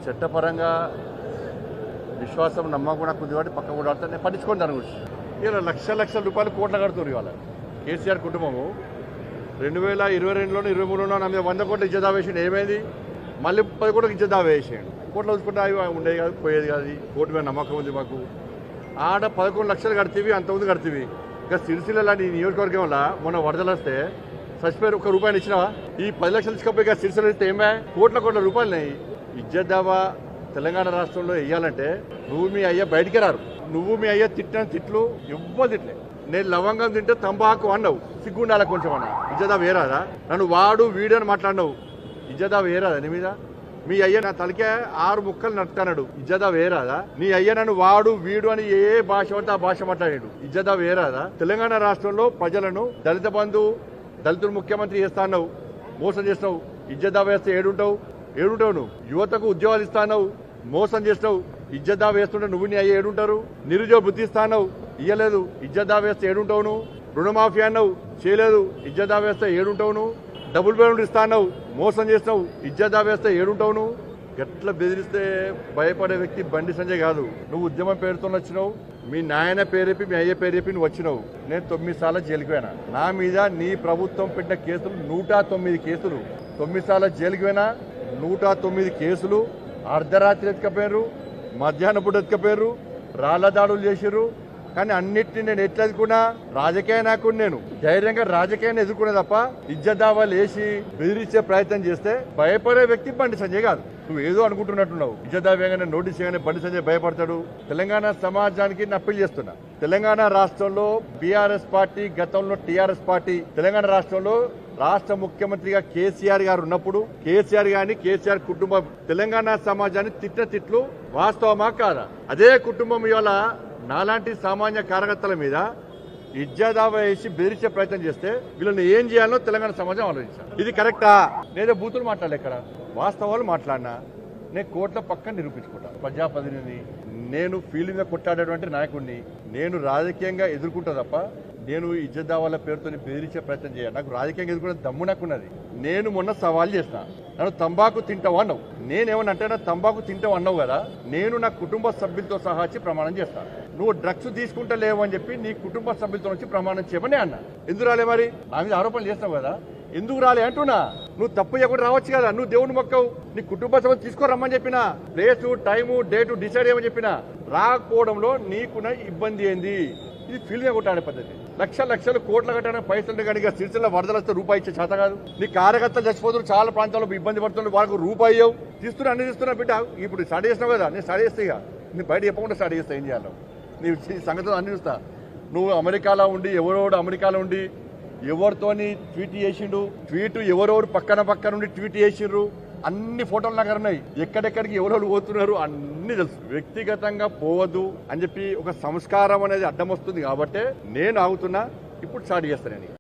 చట్టపరంగా విశ్వాసం నమ్మకం నాకు ఉంది కాబట్టి పక్క కూడా నేను పట్టించుకోండి దాని గురించి. ఇలా లక్షల రూపాయలు కోట్ల కడుతున్నారు ఇవాళ కేసీఆర్ కుటుంబము. 2022లోనూ 23లోనూ నా మీద 100 కోట్ల ఇజ్జత్ వేసిండు. ఏమైంది? మళ్ళీ 10 కోట్లకి ఇజ్జత్ వేసేయండి. కోట్లు చూసుకుంటే అవి ఉండేవి కాదు, పోయేది కాదు. కోర్టు మీద నమ్మకం ఉంది మాకు. ఆడ 11 లక్షలు కడితేవి, అంతకుముందు కడితేవి. ఇక సిరిసిల్ల లాంటి నియోజకవర్గం వల్ల మొన్న వరదలు వస్తే చచ్చిపోయారు. ₹1 ఇచ్చినావా? ఈ 10 లక్షలు తీసుకపోయి ఇక సిరిసిల్ల ఇస్తే ఏమే కోట్ల రూపాయలున్నాయి. ఇజ్జత్ దావా తెలంగాణ రాష్ట్రంలో వేయాలంటే నువ్వు మీ అయ్య బయటికి రారు. నువ్వు మీ అయ్య తిట్టిన తిట్లు ఎవ్వరు తిట్లే. నేను లవంగం తింటే తంబాకు అన్నావు, సిగ్గుండాల కొంచెం అన్న. ఇజ్జదా వేరాదా? నన్ను వాడు వీడు అని మాట్లాడినావు. ఇజ్జదా వేరాదా నీ మీద? మీ అయ్య నా తలకే 6 ముక్కలు నట్టున్నాడు. ఇజ్జదా వేరాదా? నీ అయ్య నన్ను వాడు వీడు అని ఏ భాష పడితే ఆ భాష మాట్లాడాడు. ఇజ్జదా వేరాదా? తెలంగాణ రాష్ట్రంలో ప్రజలను దళిత బంధు, దళితులు ముఖ్యమంత్రి చేస్తాన్నావు, మోసం చేస్తావు. ఇజ్జదా వేస్తే ఏడుంటావు నువ్వు. యువతకు ఉద్యోగాలు ఇస్తావు, మోసం చేస్తావు. ఇజ్జదా వేస్తుంటే నువ్వు నీ అయ్య ఏడుంటారు? నిరుద్యోగ వృత్తి ఇస్తావు, ఇయ్యలేదు. ఇజ్జదా వేస్తే ఏడుంటావు నువ్వు? రుణమాఫీ అన్నావు, చేయలేదు. ఇజ్జదా వేస్తే ఏడుంటావు నువ్వు? డబుల్ బెడ్రూమ్ ఇస్తావు, మోసం చేస్తావు. ఇజ్జదా వేస్తే ఏడుంటావు నువ్వు? గట్ల బెదిరిస్తే భయపడే వ్యక్తి బండి సంజయ్ కాదు. నువ్వు ఉద్యమం పేరుతో వచ్చినావు, మీ నాయన పేరేపి మీ అయ్య పేరేపి నువ్వు వచ్చినావు. నేను 9 సార్లు జైలుకి పోయినా. నా మీద నీ ప్రభుత్వం పెట్టిన కేసులు 109 కేసులు. 9 సార్లు జైలుకి పోయినా. 109 కేసులు. అర్ధరాత్రి ఎత్తుకపోయారు, మధ్యాహ్నం పూట ఎత్తుకపోయారు, రాళ్ల దాడులు చేసిర్రు. కానీ అన్నిటిని నేను ఎట్లా ఎదుర్కొన్నా? రాజకీయ నాయకుడు నేను. ధైర్యంగా రాజకీయాన్ని ఎదుర్కొనే తప్ప ఇజ్జదావాలు వేసి బెదిరించే ప్రయత్నం చేస్తే భయపడే వ్యక్తి బండి సంజయ్ కాదు. నువ్వు ఏదో అనుకుంటున్నట్టున్నావు. ఇజ్జదావేగానే నోటీస్ చేయగానే బండి సంజయ్ భయపడతాడు. తెలంగాణ సమాజానికి అప్పీల్ చేస్తున్నా. తెలంగాణ రాష్ట్రంలో బీఆర్ఎస్ పార్టీ, గతంలో టీఆర్ఎస్ పార్టీ తెలంగాణ రాష్ట్రంలో రాష్ట్ర ముఖ్యమంత్రిగా కేసీఆర్ గారు ఉన్నప్పుడు కేసీఆర్ గాని, కేసీఆర్ కుటుంబం తెలంగాణ సమాజాన్ని తిట్లు వాస్తవమా కాదా? అదే కుటుంబం ఇవాళ నాలాంటి సామాన్య కార్యకర్తల మీద ఇజ్జదావా వేసి బెదిరించే ప్రయత్నం చేస్తే వీళ్ళని ఏం చేయాలో తెలంగాణ సమాజం ఆలోచించాలి. ఇది కరెక్టా? నేనే బూతులు మాట్లాడలే, ఇక్కడ వాస్తవాలు మాట్లాడినా. నేను కోట్ల పక్కన నిరూపించుకుంటాను. ప్రజాప్రతినిధిని నేను ఫీల్డ్ మీద కొట్టాడేటువంటి నాయకుడిని. నేను రాజకీయంగా ఎదుర్కొంటా తప్ప నేను ఇజ్జదావాల పేరుతో బెదిరించే ప్రయత్నం చేయాలి. నాకు రాజకీయంగా ఎదుర్కొనే దమ్ము నాకున్నది. నేను మొన్న సవాల్ చేసిన, నన్ను తంబాకు తింటావు అన్నావు. నేనేమన్నా అంటే తంబాకు తింటావు అన్నావు కదా, నేను నా కుటుంబ సభ్యులతో సహా వచ్చి ప్రమాణం చేస్తాను. నువ్వు డ్రగ్స్ తీసుకుంటా లేవు అని చెప్పి నీ కుటుంబ సభ్యులతో వచ్చి ప్రమాణం చేయమని అన్నా. ఎందుకు రాలే? మరి నా మీద ఆరోపణలు చేస్తావు కదా, ఎందుకు రాలే అంటున్నా. నువ్వు తప్పు చేయకుండా రావచ్చు కదా. నువ్వు దేవుని మొక్కవు, నీ కుటుంబ సభ్యులు తీసుకోరమ్మని చెప్పినా, ప్లేసు, టైము, డేటు డిసైడ్ చేయమని చెప్పినా. రాకపోవడంలో నీకున్న ఇబ్బంది ఏంది? ఇది ఫీల్డ్ గా కొట్టాడే పద్ధతి. లక్షలు కోట్లు కట్టడానికి పైసలు కనుక సిరిసిల్ల వరదలు వస్తే రూపాయి ఇచ్చే చేత కాదు. నీ కార్యకర్తలు చచ్చిపోతున్నారు, చాలా ప్రాంతాల్లో ఇబ్బంది పడుతున్నారు, వాళ్ళకు రూపాయి ఇవ్వవు. అన్ని తీస్తున్నా బిడ్డ. ఇప్పుడు స్టడీ చేసినావు కదా, నేను స్టడీ చేస్తా. ఇక నేను బయట చెప్పకుండా స్టడీ చేస్తా. ఏం చేయాలో నీ సంగతులు అన్ని చూస్తా. నువ్వు అమెరికాలో ఉండి ఎవరోడు అమెరికాలో ఉండి ఎవరితోని ట్వీట్ చేసిండు, ట్వీట్ ఎవరెవరు పక్కన ఉండి ట్వీట్ చేసిండ్రు, అన్ని ఫోటోలు నాకు ఉన్నాయి. ఎక్కడెక్కడికి ఎవరెవరు పోతున్నారు అన్ని తెలుసు. వ్యక్తిగతంగా పోవద్దు అని చెప్పి ఒక సంస్కారం అనేది అడ్డం వస్తుంది కాబట్టి నేను ఆగుతున్నా. ఇప్పుడు స్టార్ట్ చేస్తాను.